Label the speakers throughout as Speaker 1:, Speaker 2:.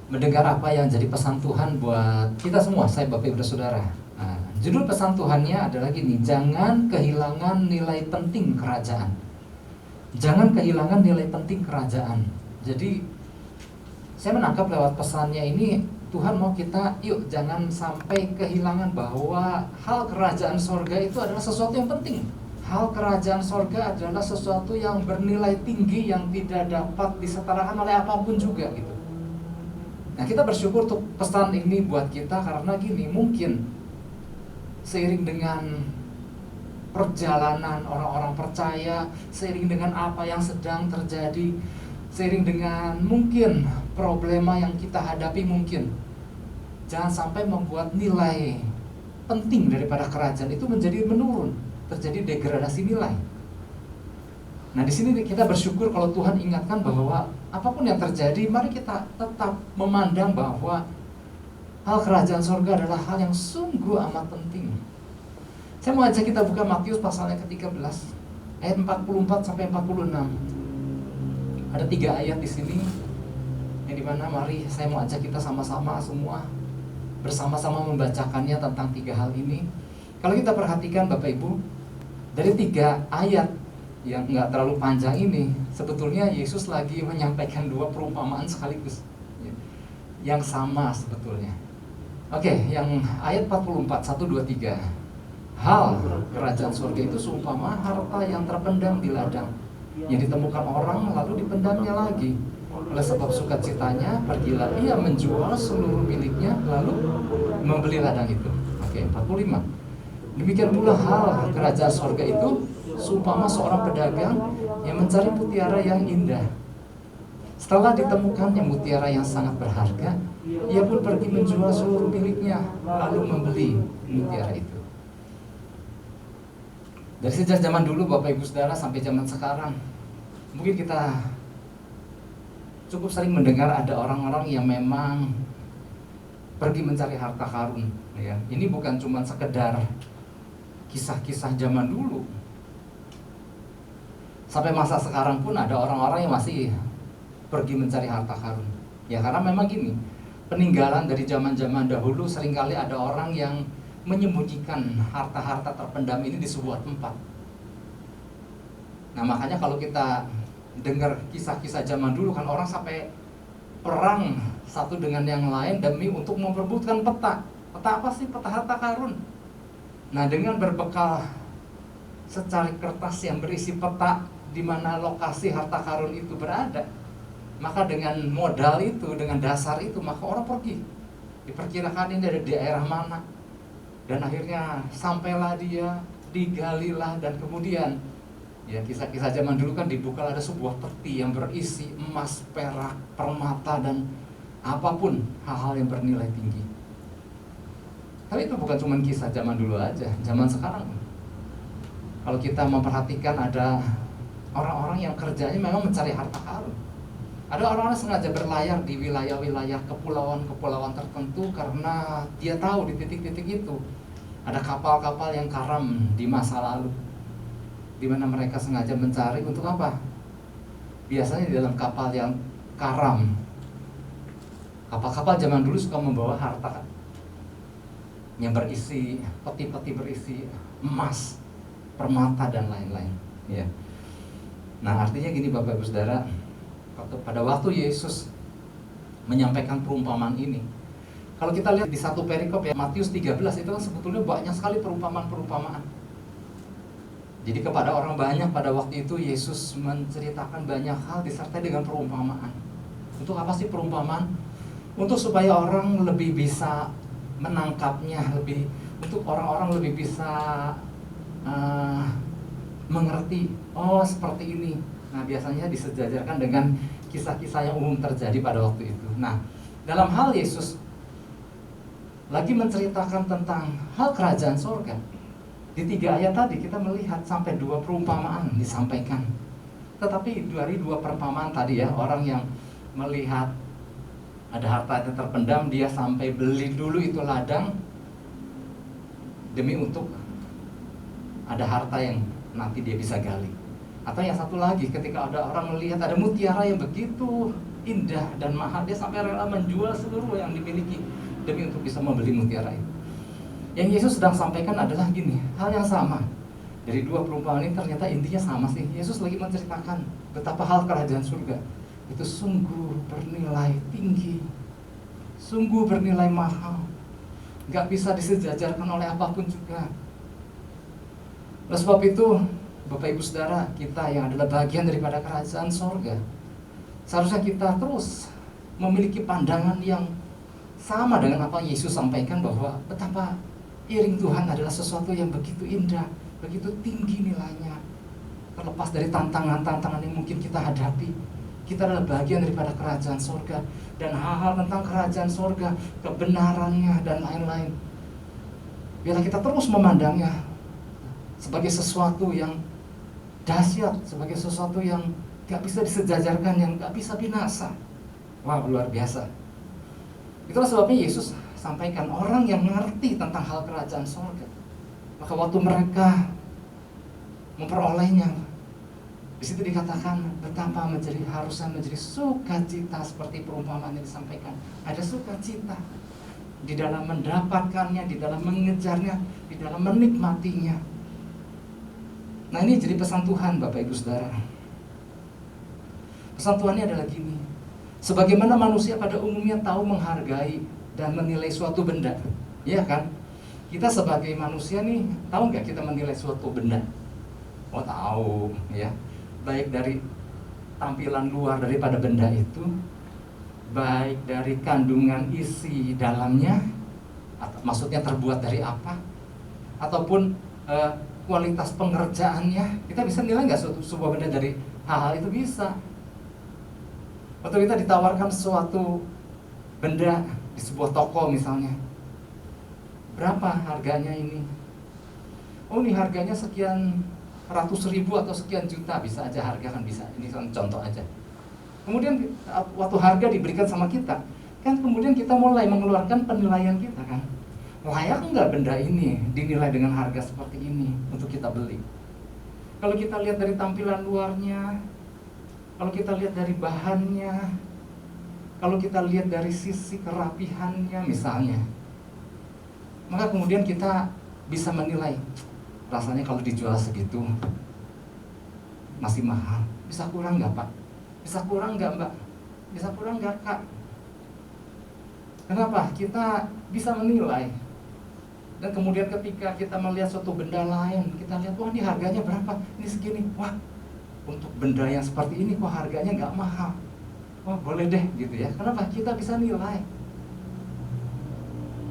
Speaker 1: mendengar apa yang jadi pesan Tuhan buat kita semua, saya Bapak Ibu Saudara. Nah, judul pesan Tuhannya adalah gini, jangan kehilangan nilai penting kerajaan. Jangan kehilangan nilai penting kerajaan. Jadi saya menangkap lewat pesannya ini, Tuhan mau kita, yuk jangan sampai kehilangan bahwa hal kerajaan sorga itu adalah sesuatu yang penting. Hal kerajaan sorga adalah sesuatu yang bernilai tinggi, yang tidak dapat disetarakan oleh apapun juga gitu. Nah, kita bersyukur untuk pesan ini buat kita karena gini, mungkin seiring dengan perjalanan orang-orang percaya, seiring dengan apa yang sedang terjadi, seiring dengan mungkin problema yang kita hadapi, mungkin jangan sampai membuat nilai penting daripada kerajaan itu menjadi menurun, terjadi degradasi nilai. Nah, di sini kita bersyukur kalau Tuhan ingatkan bahwa apapun yang terjadi, mari kita tetap memandang bahwa hal kerajaan surga adalah hal yang sungguh amat penting. Saya mau ajak kita buka Matius pasalnya ke-13 ayat 44 sampai 46. Ada 3 ayat di sini yang dimana mari saya mau ajak kita sama-sama semua bersama-sama membacakannya tentang 3 hal ini. Kalau kita perhatikan Bapak Ibu, dari 3 ayat yang nggak terlalu panjang ini, sebetulnya Yesus lagi menyampaikan 2 perumpamaan sekaligus yang sama sebetulnya. Oke, yang ayat 44, 1, 2, 3. Hal kerajaan surga itu seumpama harta yang terpendam di ladang, yang ditemukan orang lalu dipendamnya lagi. Oleh sebab sukacitanya, pergilah ia menjual seluruh miliknya lalu membeli ladang itu. Oke, 45. Demikian pula hal kerajaan surga itu seumpama seorang pedagang yang mencari mutiara yang indah. Setelah ditemukannya mutiara yang sangat berharga, ia pun pergi menjual seluruh miliknya lalu membeli mutiara itu. Dari sejak zaman dulu Bapak Ibu Saudara sampai zaman sekarang, mungkin kita cukup sering mendengar ada orang-orang yang memang pergi mencari harta karun, ya. Ini bukan cuma sekedar kisah-kisah zaman dulu. Sampai masa sekarang pun ada orang-orang yang masih pergi mencari harta karun. Ya karena memang gini, peninggalan dari zaman-zaman dahulu seringkali ada orang yang menyembunyikan harta-harta terpendam ini di sebuah tempat. Nah, makanya kalau kita dengar kisah-kisah zaman dulu kan orang sampai perang satu dengan yang lain demi untuk memperebutkan peta. Peta apa sih? Peta harta karun. Nah, dengan berbekal secari kertas yang berisi peta di mana lokasi harta karun itu berada, maka dengan modal itu, dengan dasar itu, maka orang pergi. Diperkirakan ini ada di daerah mana, dan akhirnya sampailah dia, digalilah, dan kemudian ya kisah-kisah zaman dulu kan dibuka ada sebuah peti yang berisi emas, perak, permata, dan apapun hal-hal yang bernilai tinggi. Tapi itu bukan cuma kisah zaman dulu aja, zaman sekarang kalau kita memperhatikan ada orang-orang yang kerjanya memang mencari harta karun. Ada orang-orang sengaja berlayar di wilayah-wilayah kepulauan-kepulauan tertentu karena dia tahu di titik-titik itu ada kapal-kapal yang karam di masa lalu, di mana mereka sengaja mencari untuk apa? Biasanya di dalam kapal yang karam, kapal-kapal zaman dulu suka membawa harta yang berisi peti-peti berisi emas, permata, dan lain-lain. Ya. Nah, artinya gini Bapak Ibu Saudara, pada waktu Yesus menyampaikan perumpamaan ini, kalau kita lihat di satu perikop ya Matius 13 itu kan sebetulnya banyak sekali perumpamaan-perumpamaan. Jadi kepada orang banyak pada waktu itu Yesus menceritakan banyak hal disertai dengan perumpamaan. Untuk apa sih perumpamaan? Untuk supaya orang lebih bisa menangkapnya, untuk orang-orang lebih bisa mengerti, oh seperti ini. Nah, biasanya disejajarkan dengan kisah-kisah yang umum terjadi pada waktu itu. Nah, dalam hal Yesus lagi menceritakan tentang hal kerajaan surga, di 3 ayat tadi kita melihat sampai 2 perumpamaan disampaikan. Tetapi dari 2 perumpamaan tadi ya, orang yang melihat ada harta yang terpendam, dia sampai beli dulu itu ladang demi untuk ada harta yang nanti dia bisa gali. Atau yang satu lagi, ketika ada orang melihat ada mutiara yang begitu indah dan mahal. Dia sampai rela menjual seluruh yang dimiliki demi untuk bisa membeli mutiara itu. Yang Yesus sedang sampaikan adalah gini, hal yang sama. Dari dua perumpamaan ini ternyata intinya sama sih. Yesus lagi menceritakan betapa hal kerajaan surga itu sungguh bernilai tinggi, sungguh bernilai mahal, gak bisa disejajarkan oleh apapun juga. Oleh sebab itu, Bapak Ibu Saudara, kita yang adalah bagian daripada kerajaan sorga, seharusnya kita terus memiliki pandangan yang sama dengan apa Yesus sampaikan, bahwa betapa iring Tuhan adalah sesuatu yang begitu indah, begitu tinggi nilainya. Terlepas dari tantangan-tantangan yang mungkin kita hadapi, kita adalah bagian daripada kerajaan sorga. Dan hal-hal tentang kerajaan sorga, kebenarannya dan lain-lain, biarlah kita terus memandangnya sebagai sesuatu yang dahsyat, sebagai sesuatu yang gak bisa disejajarkan, yang gak bisa binasa. Wow, luar biasa. Itulah sebabnya Yesus sampaikan, orang yang mengerti tentang hal kerajaan sorga, maka waktu mereka memperolehnya, di situ dikatakan betapa harusnya menjadi sukacita, seperti perumpamaan yang disampaikan. Ada sukacita di dalam mendapatkannya, di dalam mengejarnya, di dalam menikmatinya. Nah, ini jadi pesan Tuhan, Bapak Ibu Saudara. Pesan Tuhannya adalah gini, sebagaimana manusia pada umumnya tahu menghargai dan menilai suatu benda, ya kan? Kita sebagai manusia nih, tahu nggak kita menilai suatu benda? Oh, tahu, ya. Baik dari tampilan luar daripada benda itu, baik dari kandungan isi dalamnya, maksudnya terbuat dari apa, ataupun kualitas pengerjaannya. Kita bisa nilai nggak sebuah benda dari hal-hal itu? Bisa. Waktu kita ditawarkan suatu benda di sebuah toko misalnya, berapa harganya ini? Oh, ini harganya sekian ratus ribu atau sekian juta, bisa aja harga kan, bisa. Ini kan contoh aja. Kemudian waktu harga diberikan sama kita, kan kemudian kita mulai mengeluarkan penilaian kita kan. Layak enggak benda ini dinilai dengan harga seperti ini untuk kita beli? Kalau kita lihat dari tampilan luarnya, kalau kita lihat dari bahannya, kalau kita lihat dari sisi kerapihannya misalnya, maka kemudian kita bisa menilai, rasanya kalau dijual segitu masih mahal. Bisa kurang nggak, Pak? Bisa kurang nggak, Mbak? Bisa kurang nggak, Kak? Kenapa? Kita bisa menilai. Dan kemudian ketika kita melihat suatu benda lain, kita lihat, wah, ini harganya berapa? Ini segini. Wah, untuk benda yang seperti ini kok harganya nggak mahal. Wah, boleh deh gitu ya. Kenapa? Kita bisa nilai.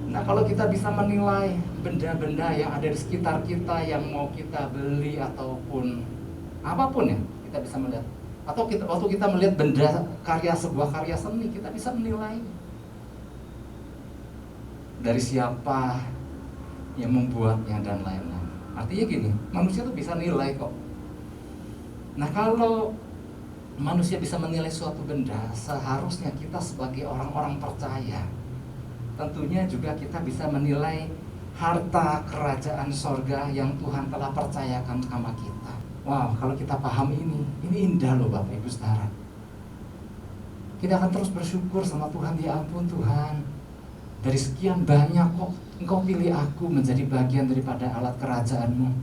Speaker 1: Nah, kalau kita bisa menilai benda-benda yang ada di sekitar kita yang mau kita beli ataupun apapun ya, kita bisa melihat. Atau waktu kita melihat benda sebuah karya seni, kita bisa menilai dari siapa yang membuatnya dan lain-lain. Artinya gini, manusia tuh bisa nilai kok. Nah, kalau manusia bisa menilai suatu benda, seharusnya kita sebagai orang-orang percaya, tentunya juga kita bisa menilai harta kerajaan sorga yang Tuhan telah percayakan sama kita. Wow, kalau kita paham ini indah loh Bapak Ibu Saudara. Kita akan terus bersyukur sama Tuhan, ya ampun Tuhan, dari sekian banyak kok Engkau pilih aku menjadi bagian daripada alat kerajaan-Mu.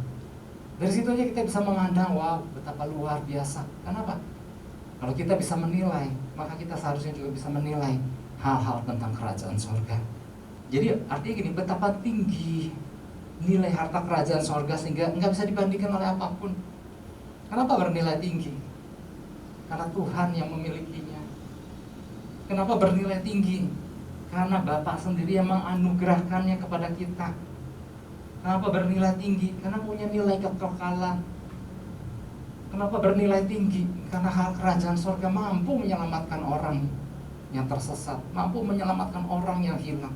Speaker 1: Dari situ aja kita bisa memandang, wow, betapa luar biasa. Kenapa? Kalau kita bisa menilai, maka kita seharusnya juga bisa menilai hal-hal tentang kerajaan sorga. Jadi artinya gini, betapa tinggi nilai harta kerajaan sorga sehingga nggak bisa dibandingkan oleh apapun. Kenapa bernilai tinggi? Karena Tuhan yang memilikinya. Kenapa bernilai tinggi? Karena Bapa sendiri yang menganugerahkannya kepada kita. Kenapa bernilai tinggi? Karena punya nilai kekekalan. Kenapa bernilai tinggi? Karena hal kerajaan sorga mampu menyelamatkan orang yang tersesat, mampu menyelamatkan orang yang hilang.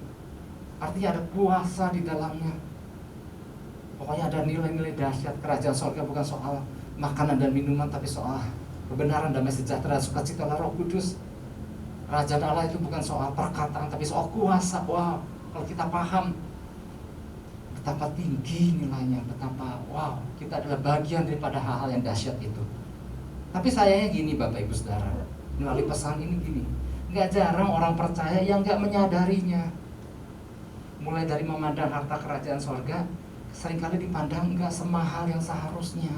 Speaker 1: Artinya ada kuasa di dalamnya. Pokoknya ada nilai-nilai dahsyat. Kerajaan sorga bukan soal makanan dan minuman, tapi soal kebenaran, damai sejahtera, sukacita, Roh Kudus. Kerajaan Allah itu bukan soal perkataan, tapi soal kuasa. Wow, kalau kita paham betapa tinggi nilainya, betapa wow, kita adalah bagian daripada hal-hal yang dahsyat itu. Tapi sayangnya gini Bapak Ibu Saudara, melalui pesan ini gini. Nggak jarang orang percaya yang nggak menyadarinya. Mulai dari memandang harta kerajaan sorga, seringkali dipandang nggak semahal yang seharusnya.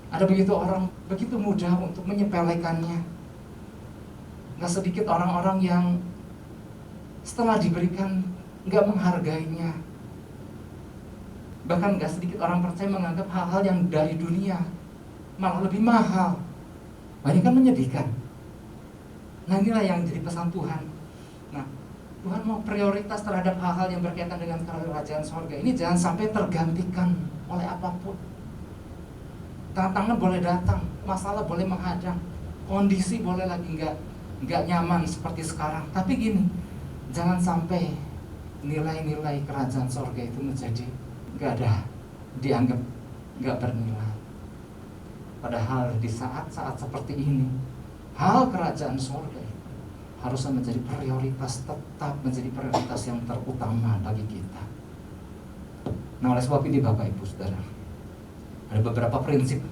Speaker 1: Ada begitu orang begitu mudah untuk menyepelekannya. Nggak sedikit orang-orang yang setelah diberikan nggak menghargainya. Bahkan nggak sedikit orang percaya menganggap hal-hal yang dari dunia malah lebih mahal. Wah, ini kan menyedihkan. Nah, inilah yang jadi pesan Tuhan. Nah, Tuhan mau prioritas terhadap hal-hal yang berkaitan dengan kerajaan sorga ini jangan sampai tergantikan oleh apapun. Tantangan boleh datang, masalah boleh menghadang, kondisi boleh lagi nggak nyaman seperti sekarang. Tapi gini, jangan sampai nilai-nilai kerajaan sorga itu menjadi nggak ada, dianggap nggak bernilai. Padahal di saat-saat seperti ini, hal kerajaan sorga harusnya menjadi prioritas, tetap menjadi prioritas yang terutama bagi kita. Nah, oleh sebab ini Bapak Ibu Saudara, ada beberapa prinsip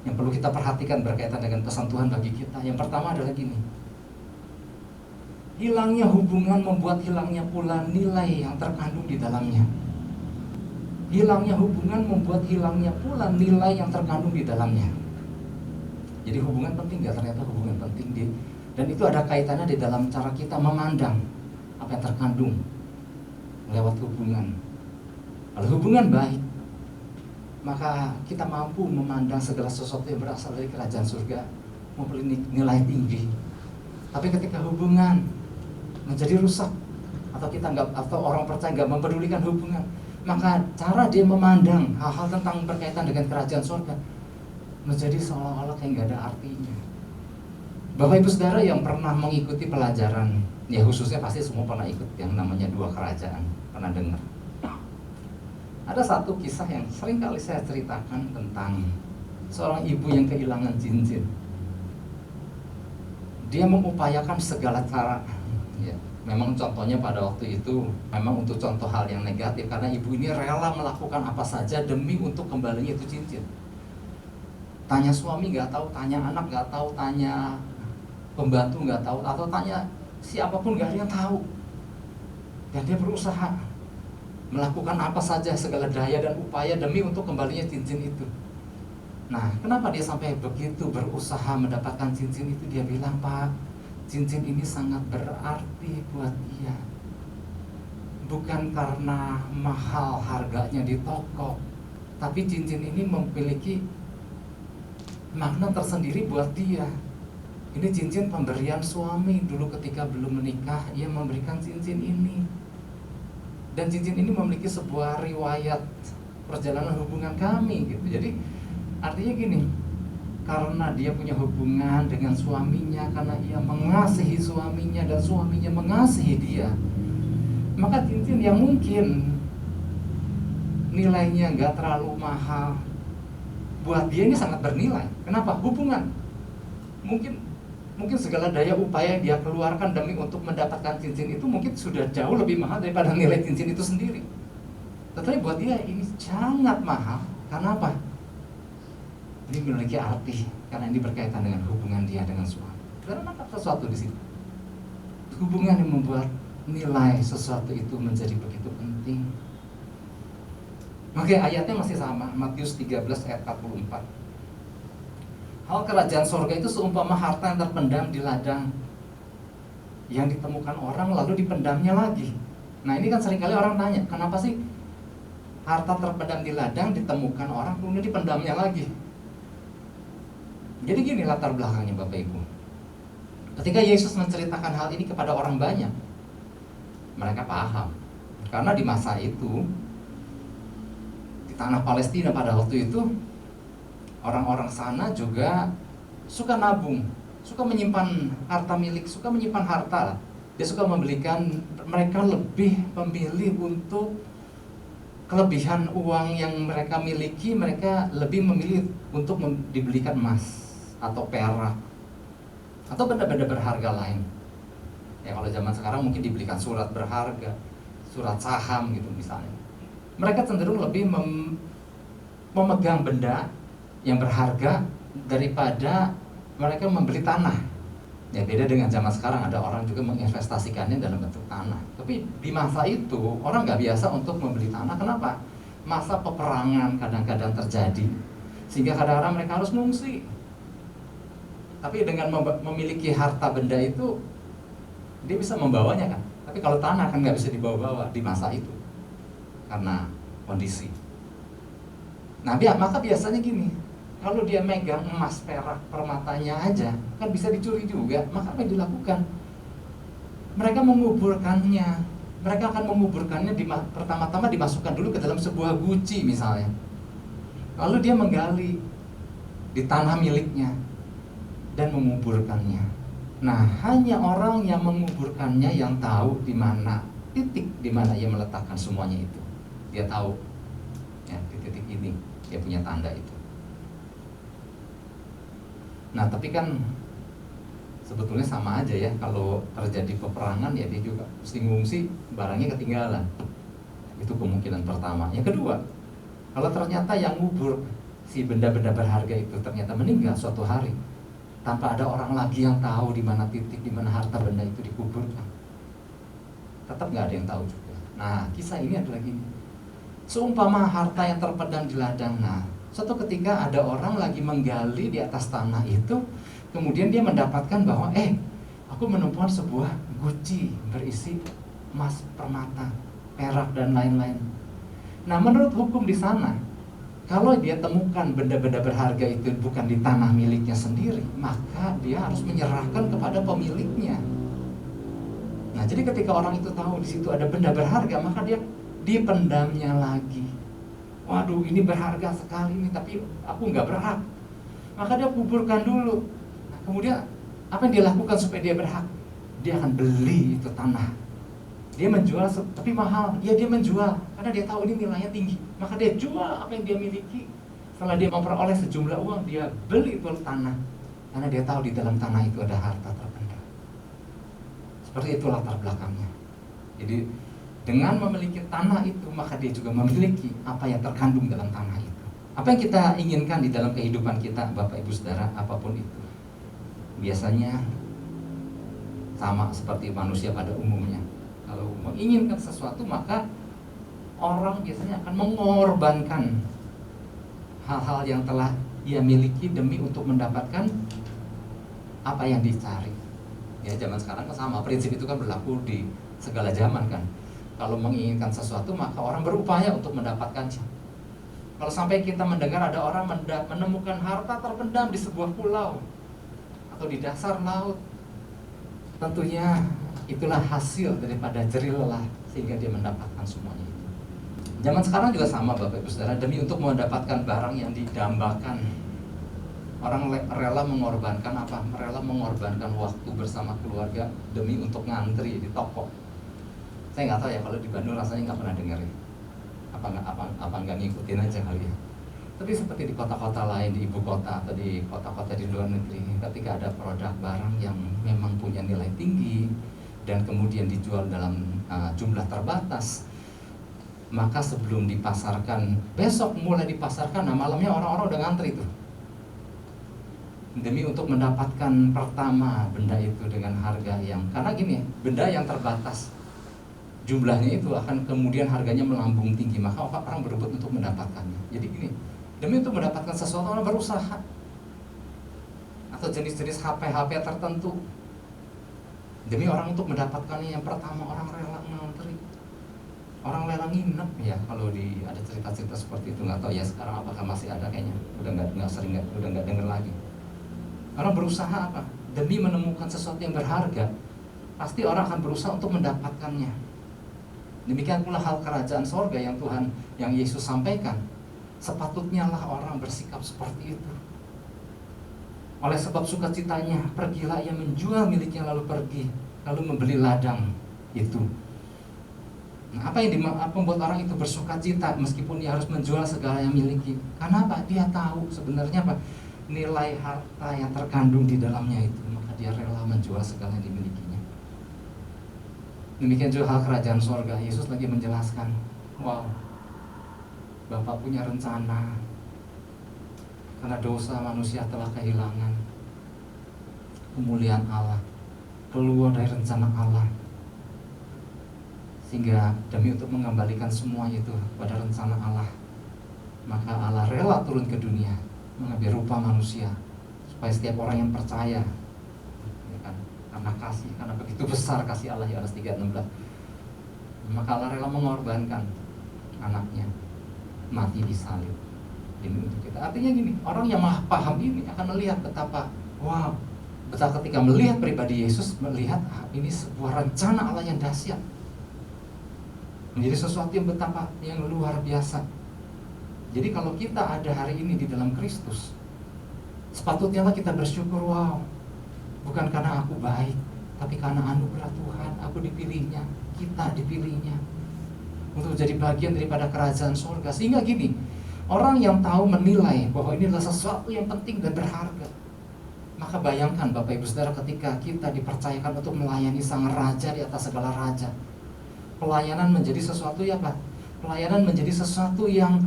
Speaker 1: yang perlu kita perhatikan berkaitan dengan pesan Tuhan bagi kita. Yang pertama adalah gini, hilangnya hubungan membuat hilangnya pula nilai yang terkandung di dalamnya. Hilangnya hubungan membuat hilangnya pula nilai yang terkandung di dalamnya. Jadi hubungan penting nggak? Ternyata hubungan penting dan itu ada kaitannya di dalam cara kita memandang apa yang terkandung lewat hubungan. Kalau hubungan baik, maka kita mampu memandang segala sesuatu yang berasal dari kerajaan surga memiliki nilai tinggi. Tapi ketika hubungan menjadi rusak, atau orang percaya nggak mempedulikan hubungan, maka cara dia memandang hal-hal tentang berkaitan dengan kerajaan surga menjadi seolah-olah kayak nggak ada artinya. Bapak Ibu Saudara yang pernah mengikuti pelajaran, ya khususnya pasti semua pernah ikut yang namanya Dua Kerajaan, pernah dengar. Ada satu kisah yang sering kali saya ceritakan tentang seorang ibu yang kehilangan cincin. Dia mengupayakan segala cara. Ya, memang contohnya pada waktu itu memang untuk contoh hal yang negatif, karena ibu ini rela melakukan apa saja demi untuk kembalinya itu cincin. Tanya suami nggak tahu, tanya anak nggak tahu, tanya pembantu nggak tahu, atau tanya siapapun nggak ada yang tahu. Dan dia berusaha melakukan apa saja, segala daya dan upaya demi untuk kembalinya cincin itu. Nah, kenapa dia sampai begitu berusaha mendapatkan cincin itu? Dia bilang, Pak, cincin ini sangat berarti buat dia. Bukan karena mahal harganya di toko, tapi cincin ini memiliki makna tersendiri buat dia. Ini cincin pemberian suami dulu ketika belum menikah, ia memberikan cincin ini. Dan cincin ini memiliki sebuah riwayat perjalanan hubungan kami gitu. Jadi artinya gini, karena dia punya hubungan dengan suaminya, karena ia mengasihi suaminya dan suaminya mengasihi dia, maka cincin yang mungkin nilainya nggak terlalu mahal, buat dia ini sangat bernilai. Kenapa? Hubungan. Mungkin segala daya upaya yang dia keluarkan demi untuk mendapatkan cincin itu mungkin sudah jauh lebih mahal daripada nilai cincin itu sendiri. Tetapi buat dia ini sangat mahal. Karena apa? Ini memiliki arti, karena ini berkaitan dengan hubungan dia dengan suami. Karena ada sesuatu di situ. Hubungan yang membuat nilai sesuatu itu menjadi begitu penting. Oke, ayatnya masih sama, Matius 13 ayat 44. Hal kerajaan sorga itu seumpama harta yang terpendam di ladang, yang ditemukan orang lalu dipendamnya lagi. Nah, ini kan seringkali orang tanya, kenapa sih harta terpendam di ladang ditemukan orang kemudian dipendamnya lagi? Jadi gini latar belakangnya Bapak Ibu. Ketika Yesus menceritakan hal ini kepada orang banyak, mereka paham. Karena di masa itu, di tanah Palestina pada waktu itu, orang-orang sana juga suka nabung, suka menyimpan harta milik, suka menyimpan harta. Dia suka membelikan, mereka lebih memilih untuk kelebihan uang yang mereka miliki, mereka lebih memilih untuk dibelikan emas atau perak atau benda-benda berharga lain. Ya kalau zaman sekarang mungkin dibelikan surat berharga, surat saham gitu misalnya. Mereka cenderung lebih memegang benda yang berharga daripada mereka membeli tanah. Ya beda dengan zaman sekarang, ada orang juga menginvestasikannya dalam bentuk tanah. Tapi di masa itu orang nggak biasa untuk membeli tanah. Kenapa? Masa peperangan kadang-kadang terjadi, sehingga kadang-kadang mereka harus mengungsi. Tapi dengan memiliki harta benda itu, dia bisa membawanya kan. Tapi kalau tanah kan nggak bisa dibawa-bawa di masa itu karena kondisi. Nah maka biasanya gini, kalau dia megang emas, perak, permatanya aja kan bisa dicuri juga. Maka apa yang dilakukan? Mereka menguburkannya. Mereka akan menguburkannya pertama-tama dimasukkan dulu ke dalam sebuah guci misalnya. Lalu dia menggali di tanah miliknya dan menguburkannya. Nah, hanya orang yang menguburkannya yang tahu di mana titik di mana ia meletakkan semuanya itu. Dia tahu ya, di titik ini dia punya tanda itu. Nah, tapi kan sebetulnya sama aja ya, kalau terjadi peperangan ya dia juga mesti ngungsi, barangnya ketinggalan. Itu kemungkinan pertama. Yang kedua, kalau ternyata yang ngubur si benda-benda berharga itu ternyata meninggal suatu hari tanpa ada orang lagi yang tahu di mana titik, di mana harta benda itu dikuburkan, tetap nggak ada yang tahu juga. Nah, kisah ini adalah gini. Seumpama harta yang terpendam di ladang. Nah, suatu ketika ada orang lagi menggali di atas tanah itu, kemudian dia mendapatkan bahwa aku menemukan sebuah guci berisi emas, permata, perak dan lain-lain. Nah, menurut hukum di sana, kalau dia temukan benda-benda berharga itu bukan di tanah miliknya sendiri, maka dia harus menyerahkan kepada pemiliknya. Nah, jadi ketika orang itu tahu di situ ada benda berharga, maka dia dipendamnya lagi. Waduh, ini berharga sekali nih, tapi aku nggak berhak. Maka dia kuburkan dulu. Nah, kemudian apa yang dia lakukan supaya dia berhak? Dia akan beli itu tanah. Dia menjual, tapi mahal. Ya dia menjual karena dia tahu ini nilainya tinggi. Maka dia jual apa yang dia miliki. Setelah dia memperoleh sejumlah uang, dia beli itu tanah karena dia tahu di dalam tanah itu ada harta terpendam. Seperti itu latar belakangnya. Jadi dengan memiliki tanah itu, maka dia juga memiliki apa yang terkandung dalam tanah itu. Apa yang kita inginkan di dalam kehidupan kita, Bapak Ibu Saudara, apapun itu, biasanya sama seperti manusia pada umumnya. Kalau menginginkan sesuatu, maka orang biasanya akan mengorbankan hal-hal yang telah ia miliki demi untuk mendapatkan apa yang dicari. Ya, zaman sekarang kan sama, prinsip itu kan berlaku di segala zaman kan. Kalau menginginkan sesuatu, maka orang berupaya untuk mendapatkannya. Kalau sampai kita mendengar ada orang menemukan harta terpendam di sebuah pulau atau di dasar laut, tentunya itulah hasil daripada jerih lelah sehingga dia mendapatkan semuanya itu. Zaman sekarang juga sama, Bapak Ibu Saudara, demi untuk mendapatkan barang yang didambakan, orang rela mengorbankan apa? Rela mengorbankan waktu bersama keluarga demi untuk ngantri di toko. Saya nggak tahu ya, kalau di Bandung rasanya nggak pernah dengar ya. Apa nggak ngikutin aja kali ya. Tapi seperti di kota-kota lain, di ibu kota atau di kota-kota di luar negeri, ketika ada produk barang yang memang punya nilai tinggi dan kemudian dijual dalam jumlah terbatas, maka sebelum dipasarkan, besok mulai dipasarkan, nah malamnya orang-orang udah ngantri tuh demi untuk mendapatkan pertama benda itu dengan harga yang, karena gini, benda yang terbatas jumlahnya itu akan kemudian harganya melambung tinggi, maka orang berebut untuk mendapatkannya. Jadi gini, demi untuk mendapatkan sesuatu orang berusaha. Atau jenis-jenis HP tertentu, demi orang untuk mendapatkannya yang pertama, orang rela ngantri, orang rela nginep ya. Kalau ada cerita-cerita seperti itu, nggak tahu ya sekarang apakah masih ada, kayaknya udah nggak denger lagi. Orang berusaha apa? Demi menemukan sesuatu yang berharga, pasti orang akan berusaha untuk mendapatkannya. Demikian pula hal kerajaan sorga yang Tuhan, yang Yesus sampaikan. Sepatutnya lah orang bersikap seperti itu. Oleh sebab sukacitanya, pergilah ia menjual miliknya lalu pergi, lalu membeli ladang itu. Nah, apa yang membuat orang itu bersukacita meskipun dia harus menjual segala yang miliki? Karena apa? Dia tahu sebenarnya apa? Nilai harta yang terkandung di dalamnya itu, maka dia rela menjual segala yang dimilikinya. Demikian juga hal kerajaan sorga. Yesus lagi menjelaskan, wow, Bapak punya rencana. Karena dosa manusia telah kehilangan kemuliaan Allah. keluar dari rencana Allah, sehingga demi untuk mengembalikan semua itu pada rencana Allah, maka Allah rela turun ke dunia mengambil rupa manusia supaya setiap orang yang percaya, ya kan, karena kasih, karena begitu besar kasih Allah, Yohanes 3:16, maka Allah rela mengorbankan anaknya mati di salib ini untuk kita. Artinya gini, orang yang paham ini akan melihat betapa ketika melihat pribadi Yesus, melihat ini sebuah rencana Allah yang dahsyat, menjadi sesuatu yang betapa yang luar biasa. Jadi kalau kita ada hari ini di dalam Kristus, sepatutnya kita bersyukur, bukan karena aku baik, tapi karena anugerah Tuhan, aku dipilihnya, kita dipilihnya untuk menjadi bagian daripada kerajaan surga. Sehingga gini, orang yang tahu menilai bahwa ini adalah sesuatu yang penting dan berharga, maka bayangkan Bapak Ibu Saudara, ketika kita dipercayakan untuk melayani Sang Raja di atas segala raja, pelayanan menjadi sesuatu pelayanan menjadi sesuatu yang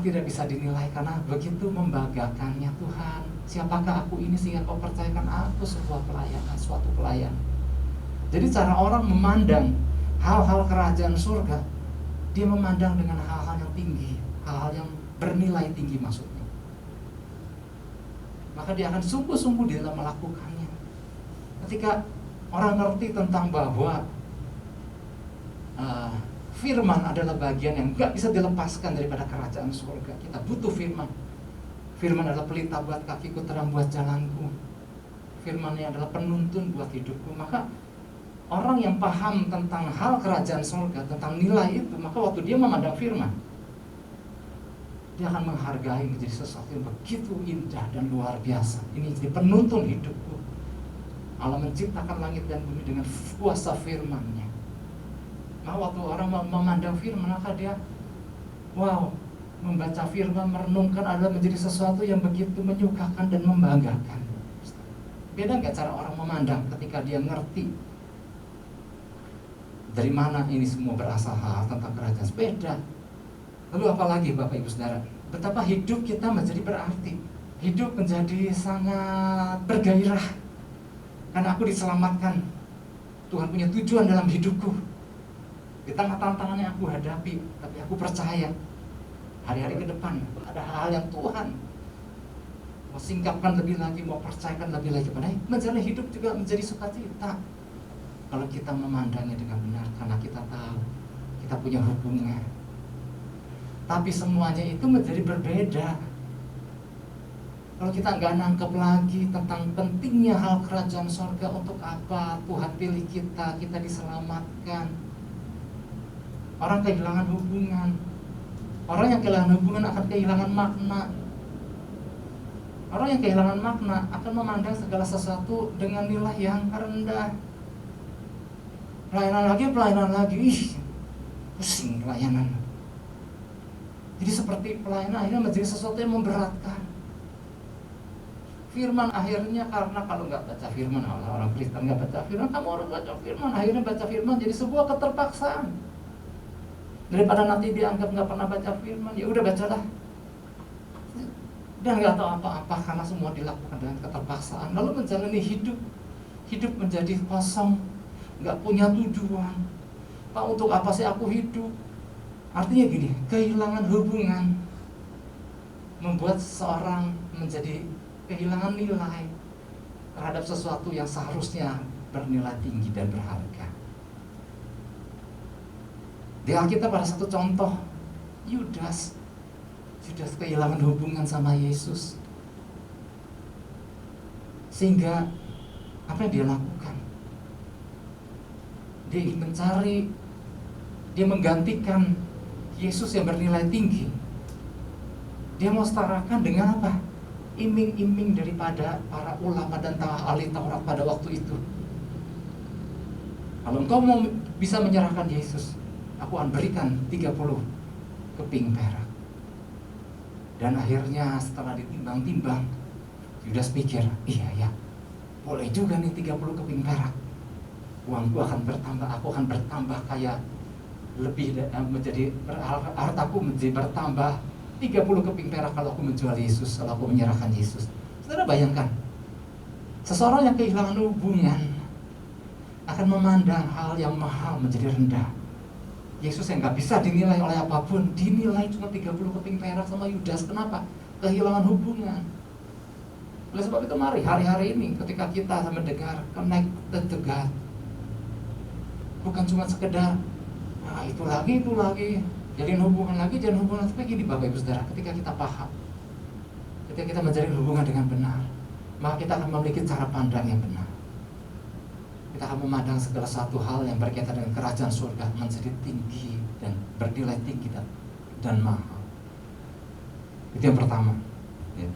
Speaker 1: tidak bisa dinilai, karena begitu membanggakannya Tuhan. Siapakah aku ini sehingga kau percayakan aku suatu pelayanan. Jadi cara orang memandang hal-hal kerajaan surga, dia memandang dengan hal-hal yang tinggi, hal-hal yang bernilai tinggi maksudnya. Maka dia akan sungguh-sungguh di dalam melakukannya. Ketika orang ngerti tentang bahwa firman adalah bagian yang gak bisa dilepaskan daripada kerajaan surga, kita butuh firman. Firman adalah pelita buat kakiku, terang buat jalanku. Firman yang adalah penuntun buat hidupku. Maka orang yang paham tentang hal kerajaan surga, tentang nilai itu, maka waktu dia memandang firman, dia akan menghargai menjadi sesuatu yang begitu indah dan luar biasa. Ini jadi penuntun hidupku. Allah menciptakan langit dan bumi dengan kuasa firman-Nya. Nah, waktu orang memandang firman, maka dia membaca firman, merenungkan adalah menjadi sesuatu yang begitu menyukakan dan membanggakan. Beda nggak cara orang memandang ketika dia ngerti dari mana ini semua berasal, hal tentang kerajaan? Beda. Lalu apalagi Bapak Ibu Saudara, betapa hidup kita menjadi berarti, hidup menjadi sangat bergairah, karena aku diselamatkan. Tuhan punya tujuan dalam hidupku. Di tengah tantangan yang aku hadapi, tapi aku percaya hari-hari ke depan ada hal yang Tuhan mau singkapkan lebih lagi, mau percayakan lebih lagi kepada menjalani hidup juga menjadi sukacita. Kalau kita memandangnya dengan benar, karena kita tahu kita punya hubungan. Tapi semuanya itu menjadi berbeda kalau kita nggak nangkep lagi tentang pentingnya hal kerajaan surga. Untuk apa Tuhan pilih kita diselamatkan. Orang kehilangan hubungan. Orang yang kehilangan hubungan akan kehilangan makna. Orang yang kehilangan makna akan memandang segala sesuatu dengan nilai yang rendah. Pelayanan lagi, pusing pelayanan. Jadi seperti pelayanan akhirnya menjadi sesuatu yang memberatkan. Firman akhirnya, karena kalau nggak baca firman, orang Kristen nggak baca firman, kamu harus baca firman. Akhirnya baca firman jadi sebuah keterpaksaan. Daripada nanti dianggap nggak pernah baca firman, ya udah bacalah. Dan nggak tahu apa-apa karena semua dilakukan dengan keterpaksaan. Lalu menjalani hidup menjadi kosong, nggak punya tujuan. Pak, untuk apa sih aku hidup? Artinya gini, kehilangan hubungan membuat seseorang menjadi kehilangan nilai terhadap sesuatu yang seharusnya bernilai tinggi dan berharga. Di Alkitab ada satu contoh, Yudas kehilangan hubungan sama Yesus, sehingga apa yang dia lakukan? Dia ingin mencari, dia menggantikan Yesus yang bernilai tinggi. Dia mau setarakan dengan apa? Iming-iming daripada para ulama dan ahli Taurat pada waktu itu. Kalau engkau mau bisa menyerahkan Yesus, aku akan berikan 30 keping perak. Dan akhirnya setelah ditimbang-timbang, Yudas pikir, iya, boleh juga nih 30 keping perak. Uangku akan bertambah, aku akan bertambah kaya, lebih menjadi hartaku menjadi bertambah 30 keping perak kalau aku menjual Yesus, kalau aku menyerahkan Yesus. Saudara bayangkan, Seseorang yang kehilangan hubungan akan memandang hal yang mahal menjadi rendah. Yesus yang gak bisa dinilai oleh apapun, dinilai cuma 30 keping perak sama Yudas. Kenapa? Kehilangan hubungan. Oleh sebab itu mari hari-hari ini ketika kita mendengar connected to God, bukan cuma sekedar itu lagi, jalin hubungan lagi, tapi gini Bapak Ibu Saudara, ketika kita paham, ketika kita menjalin hubungan dengan benar, maka kita akan memiliki cara pandang yang benar. Kita akan memandang segala satu hal yang berkaitan dengan kerajaan surga menjadi tinggi dan bernilai tinggi dan mahal. Itu yang pertama ya.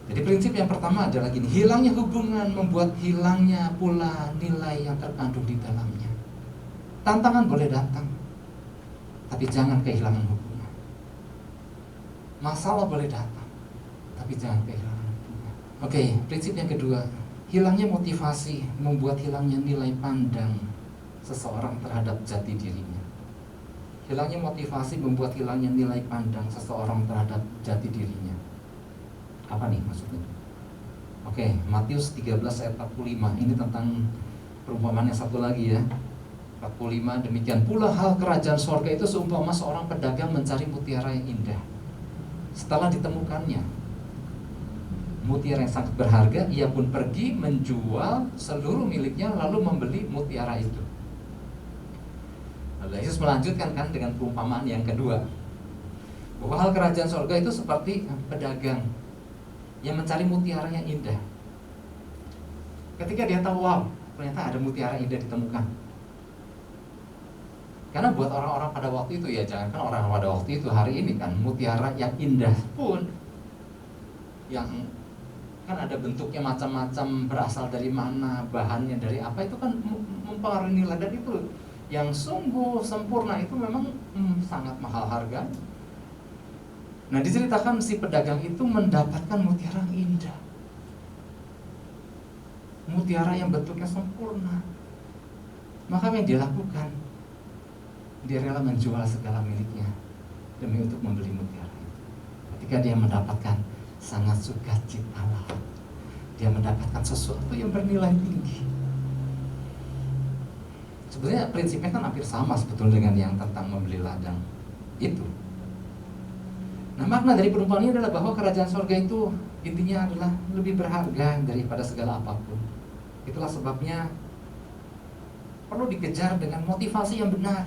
Speaker 1: Jadi prinsip yang pertama adalah gini, hilangnya hubungan membuat hilangnya pula nilai yang terkandung di dalamnya. Tantangan boleh datang, tapi jangan kehilangan hubungan. Masalah boleh datang, tapi jangan kehilangan hubungan. Oke, prinsip yang kedua, hilangnya motivasi membuat hilangnya nilai pandang seseorang terhadap jati dirinya. Hilangnya motivasi membuat hilangnya nilai pandang seseorang terhadap jati dirinya. Apa nih maksudnya? Oke, Matius 13 ayat 45. Ini tentang perumpamaan yang satu lagi ya. 45, demikian pula hal kerajaan sorga itu seumpama seorang pedagang mencari mutiara yang indah. Setelah ditemukannya mutiara yang sangat berharga, ia pun pergi menjual seluruh miliknya lalu membeli mutiara itu. Lalu Yesus melanjutkan kan dengan perumpamaan yang kedua, bahwa hal kerajaan sorga itu seperti pedagang yang mencari mutiara yang indah. Ketika dia tahu, wow, ternyata ada mutiara indah ditemukan. Karena buat orang-orang pada waktu itu ya, jangankan orang pada waktu itu, hari ini kan mutiara yang indah pun, yang kan ada bentuknya macam-macam, berasal dari mana, bahannya dari apa, itu kan mempengaruhi nilai. Dan itu yang sungguh sempurna itu memang sangat mahal harga. Nah, diceritakan si pedagang itu mendapatkan mutiara yang indah, mutiara yang bentuknya sempurna. Maka yang dia lakukan, dia rela menjual segala miliknya demi untuk membeli mutiara itu. Ketika dia mendapatkan sangat sukacita, dia mendapatkan sesuatu yang bernilai tinggi. Sebenarnya prinsipnya kan hampir sama sebetulnya dengan yang tentang membeli ladang itu. Nah, makna dari perumpamaan ini adalah bahwa kerajaan surga itu intinya adalah lebih berharga daripada segala apapun. Itulah sebabnya perlu dikejar dengan motivasi yang benar,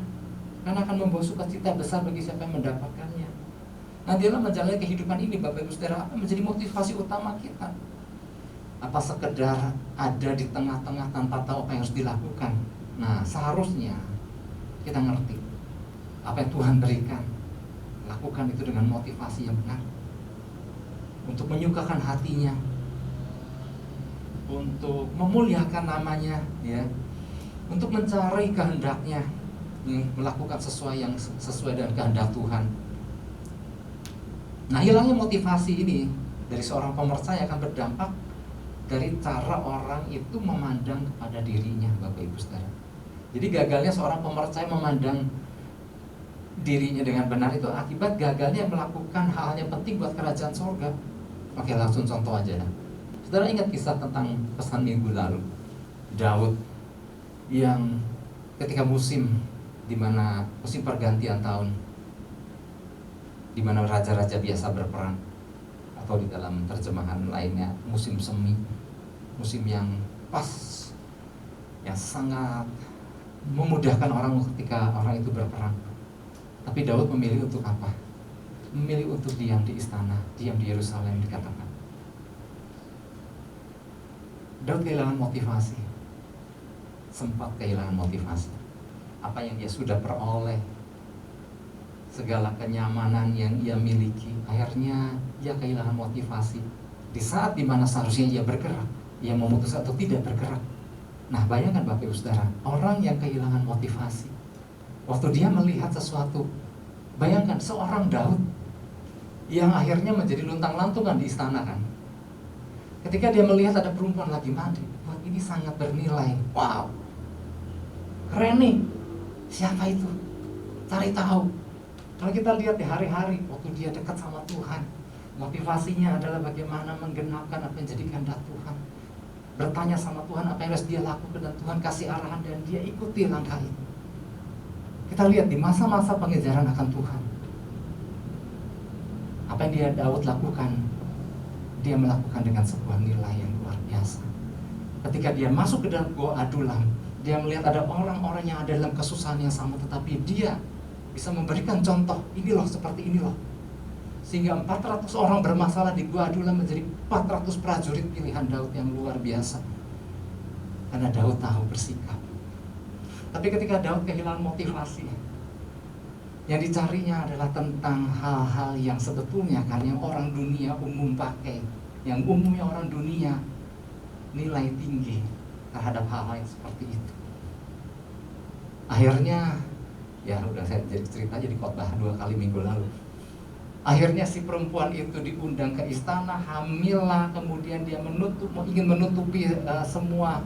Speaker 1: karena akan membawa sukacita besar bagi siapa yang mendapatkannya. Nah, dalam menjalani kehidupan ini, Bapak Ibu Saudara, apa menjadi motivasi utama kita? Apa sekedar ada di tengah-tengah tanpa tahu apa yang harus dilakukan? Nah, seharusnya kita ngerti apa yang Tuhan berikan, lakukan itu dengan motivasi yang benar, untuk menyukakan hatinya, untuk memuliakan namanya, ya, untuk mencari kehendaknya, melakukan sesuai dengan kehendak Tuhan. Nah, hilangnya motivasi ini dari seorang pemercaya akan berdampak dari cara orang itu memandang kepada dirinya, Bapak Ibu Saudara. Jadi gagalnya seorang pemercaya memandang dirinya dengan benar itu akibat gagalnya melakukan hal yang penting buat kerajaan surga. Oke, langsung contoh aja. Saudara ingat kisah tentang pesan minggu lalu, Daud yang ketika musim pergantian tahun, di mana raja-raja biasa berperang, atau di dalam terjemahan lainnya musim semi, musim yang pas, yang sangat memudahkan orang ketika orang itu berperang. Tapi Daud memilih untuk apa? Memilih untuk diam di istana, diam di Yerusalem, dikatakan. Daud kehilangan motivasi, sempat kehilangan motivasi. Apa yang dia sudah peroleh, segala kenyamanan yang ia miliki, akhirnya ia kehilangan motivasi. Di saat dimana seharusnya ia bergerak, ia memutuskan untuk tidak bergerak. Nah, bayangkan Bapak Ibu Saudara, orang yang kehilangan motivasi, waktu dia melihat sesuatu, bayangkan seorang Daud yang akhirnya menjadi luntang-lantungan di istana kan. Ketika dia melihat ada perempuan lagi mandi, wah, ini sangat bernilai. Wow, keren nih, siapa itu? Cari tahu. Kalau kita lihat di hari-hari waktu dia dekat sama Tuhan, motivasinya adalah bagaimana menggenapkan apa yang jadi kehendak Tuhan. bertanya sama Tuhan apa yang harus dia lakukan, dan Tuhan kasih arahan dan dia ikuti langkah itu. Kita lihat di masa-masa pengejaran akan Tuhan, apa yang Daud lakukan, dia melakukan dengan sebuah nilai yang luar biasa. Ketika dia masuk ke dalam gua Adulam, dia melihat ada orang-orang yang ada dalam kesusahan yang sama, tetapi dia bisa memberikan contoh, ini loh, seperti ini loh. Sehingga 400 orang bermasalah di gua Adulam menjadi 400 prajurit pilihan Daud yang luar biasa. Karena Daud tahu bersikap. Tapi ketika Daud kehilangan motivasi, yang dicarinya adalah tentang hal-hal yang sebetulnya kan yang orang dunia umum pakai, yang umumnya orang dunia nilai tinggi terhadap hal-hal yang seperti itu. Akhirnya, ya udah saya jadi cerita jadi khotbah 2 kali minggu lalu. Akhirnya si perempuan itu diundang ke istana, hamillah, kemudian dia ingin menutupi semua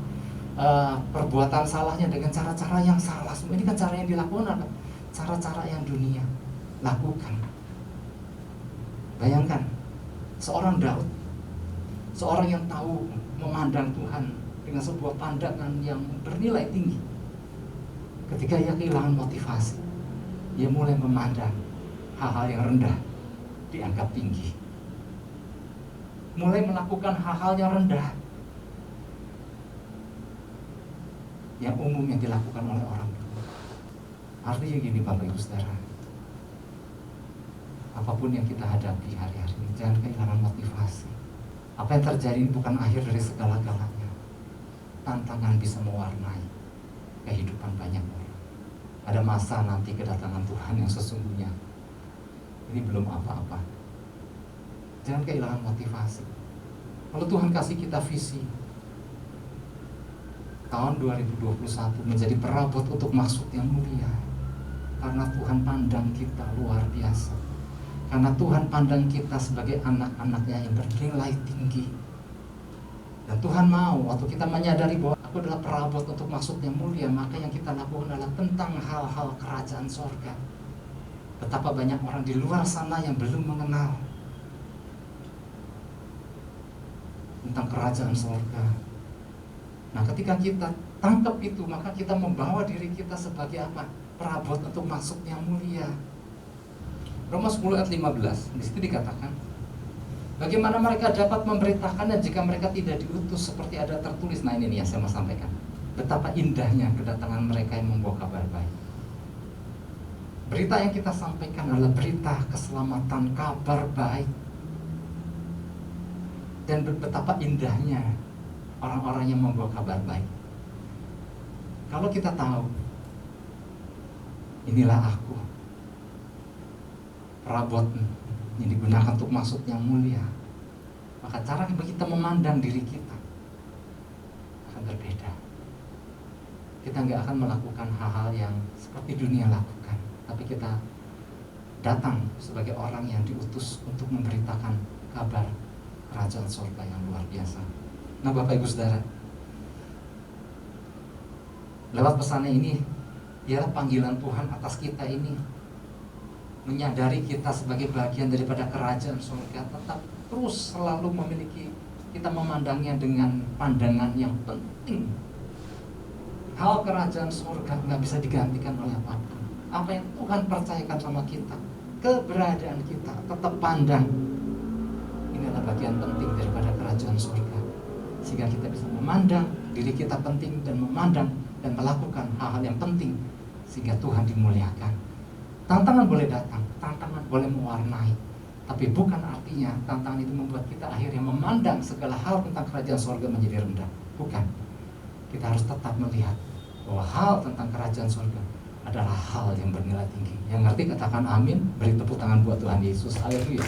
Speaker 1: perbuatan salahnya dengan cara-cara yang salah. Semua ini kan cara yang dilakukan apa? Cara-cara yang dunia lakukan. Bayangkan, seorang Daud, seorang yang tahu memandang Tuhan dengan sebuah pandangan yang bernilai tinggi. Ketika ia kehilangan motivasi, ia mulai memandang hal-hal yang rendah dianggap tinggi, mulai melakukan hal-hal yang rendah yang umum yang dilakukan oleh orang. Artinya gini Bapak Ibu Saudara, apapun yang kita hadapi hari-hari ini, jangan kehilangan motivasi. Apa yang terjadi ini bukan akhir dari segala-galanya. Tantangan bisa mewarnai kehidupan banyak orang. Ada masa nanti kedatangan Tuhan yang sesungguhnya ini belum apa-apa. Jangan kehilangan motivasi. Kalau Tuhan kasih kita visi tahun 2021 menjadi perabot untuk maksud yang mulia, karena Tuhan pandang kita luar biasa, karena Tuhan pandang kita sebagai anak-anaknya yang bernilai tinggi. Dan Tuhan mau waktu kita menyadari bahwa aku adalah perabot untuk maksud yang mulia, maka yang kita lakukan adalah tentang hal-hal kerajaan sorga. Betapa banyak orang di luar sana yang belum mengenal tentang kerajaan sorga. Nah, ketika kita tangkap itu, maka kita membawa diri kita sebagai apa? Perabot untuk maksud yang mulia. Roma 10 ayat 15, di situ dikatakan, bagaimana mereka dapat memberitakannya jika mereka tidak diutus, seperti ada tertulis. Nah, ini nih yang saya mau sampaikan. Betapa indahnya kedatangan mereka yang membawa kabar baik. Berita yang kita sampaikan adalah berita keselamatan, kabar baik. Dan betapa indahnya orang-orang yang membawa kabar baik. Kalau kita tahu, inilah aku, perabot yang digunakan untuk maksud yang mulia, maka cara kita memandang diri kita akan berbeda. Kita nggak akan melakukan hal-hal yang seperti dunia lakukan, tapi kita datang sebagai orang yang diutus untuk memberitakan kabar kerajaan surga yang luar biasa. Nah, Bapak Ibu Saudara, lewat pesannya ini ialah panggilan Tuhan atas kita ini, menyadari kita sebagai bagian daripada kerajaan surga, tetap terus selalu memiliki, kita memandangnya dengan pandangan yang penting. Hal kerajaan surga nggak bisa digantikan oleh apapun. Apa yang Tuhan percayakan sama kita, keberadaan kita, tetap pandang ini adalah bagian penting daripada kerajaan surga, sehingga kita bisa memandang diri kita penting dan memandang dan melakukan hal-hal yang penting sehingga Tuhan dimuliakan. Tantangan boleh datang, tantangan boleh mewarnai, tapi bukan artinya tantangan itu membuat kita akhirnya memandang segala hal tentang kerajaan surga menjadi rendah. Bukan. Kita harus tetap melihat bahwa hal tentang kerajaan surga adalah hal yang bernilai tinggi. Yang ngerti katakan amin, beri tepuk tangan buat Tuhan Yesus. Haleluya.